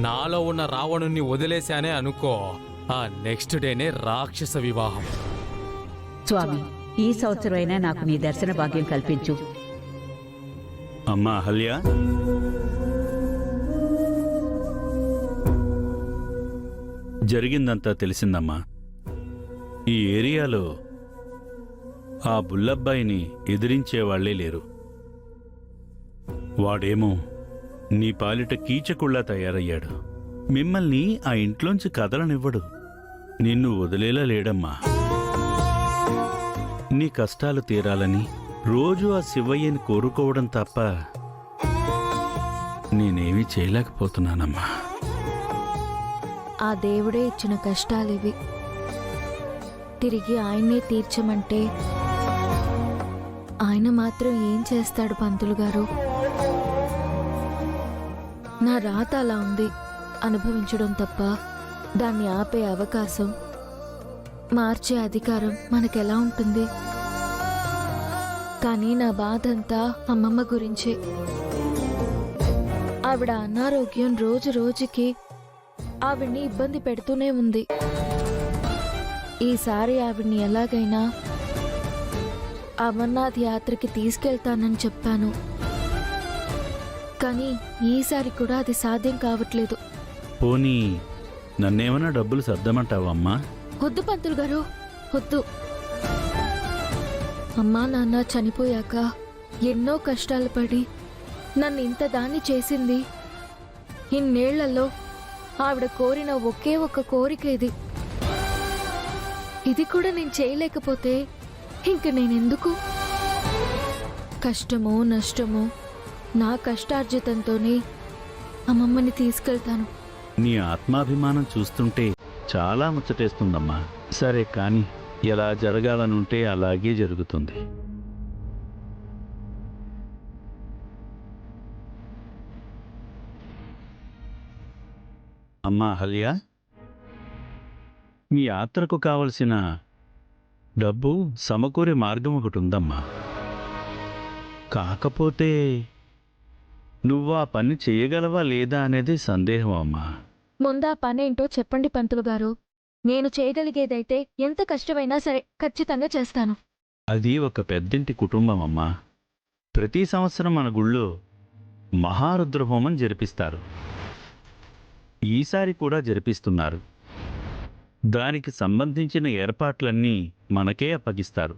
నాలో ఉన్న రావణుణ్ణి వదిలేశానే అనుకో, ఆ నెక్స్ట్ డేనే రాక్షస వివాహం. స్వామి, ఈ సంవత్సరమైనా నాకు నీ దర్శన భాగ్యం కల్పించు. అమ్మా అహల్య, జరిగిందంతా తెలిసిందమ్మా. ఈ ఏరియాలో ఆ బుల్లబ్బాయిని ఎదిరించేవాళ్లే లేరు. వాడేమో నీ పాలిట కీచకుళ్ళా తయారయ్యాడు. మిమ్మల్ని ఆ ఇంట్లోంచి కదలనివ్వడు. నిన్ను వదిలేలా లేడమ్మా. నీ కష్టాలు తీరాలని రోజు ఆ శివయ్యని కోరుకోవడం తప్ప నేనేమీ చేయలేకపోతున్నానమ్మా. ఆ దేవుడే ఇచ్చిన కష్టాలివి. తిరిగి ఆయన్నే తీర్చమంటే ఆయన మాత్రం ఏం చేస్తాడు పంతులు గారు? నా రాత అలా ఉంది. అనుభవించడం తప్ప దాన్ని ఆపే అవకాశం, మార్చే అధికారం మనకెలా ఉంటుంది? కానీ నా బాధంతా అమ్మమ్మ గురించే. ఆవిడ అనారోగ్యం రోజు రోజుకి ఆవిడ్ని ఇబ్బంది పెడుతూనే ఉంది. ఈసారి ఆవిడ్ని ఎలాగైనా అమర్నాథ్ యాత్రకి తీసుకెళ్తానని చెప్పాను. కానీ ఈసారి కూడా అది సాధ్యం కావట్లేదు. పోనీ నన్నేమన్నా డబ్బులు సర్దమంటావమ్మా? వద్దు పంతులు గారు, వద్దు. అమ్మా నాన్న చనిపోయాక ఎన్నో కష్టాలు పడి నన్ను ఇంత దాన్ని చేసింది. ఇన్నేళ్లలో ఆవిడ కోరిన ఒకే ఒక్క కోరిక ఇది. ఇది కూడా నేను చేయలేకపోతే ఇంక నేనెందుకు? కష్టమో నష్టమో నా కష్టార్జితంతోనే అమ్మమ్మని తీసుకెళ్తాను. నీ ఆత్మాభిమానం చూస్తుంటే చాలా ముచ్చటేస్తుందమ్మా. సరే కాని, ఎలా జరగాలనుంటే అలాగే జరుగుతుంది. అమ్మా అహల్య, మీ యాత్రకు కావలసిన డబ్బు సమకూరే మార్గం ఒకటి ఉందమ్మా. కాకపోతే నువ్వు ఆ పని చేయగలవా లేదా అనేది సందేహం అమ్మా. ముందా పనేంటో చెప్పండి పంతులు గారు. నేను చేయగలిగేదైతే ఎంత కష్టమైనా సరే ఖచ్చితంగా చేస్తాను. అది ఒక పెద్దింటి కుటుంబం అమ్మా. ప్రతి సంవత్సరం మన గుళ్ళో మహారుద్రహోమం జరిపిస్తారు. ఈసారి కూడా జరిపిస్తున్నారు. దానికి సంబంధించిన ఏర్పాట్లన్నీ మనకే అప్పగిస్తారు.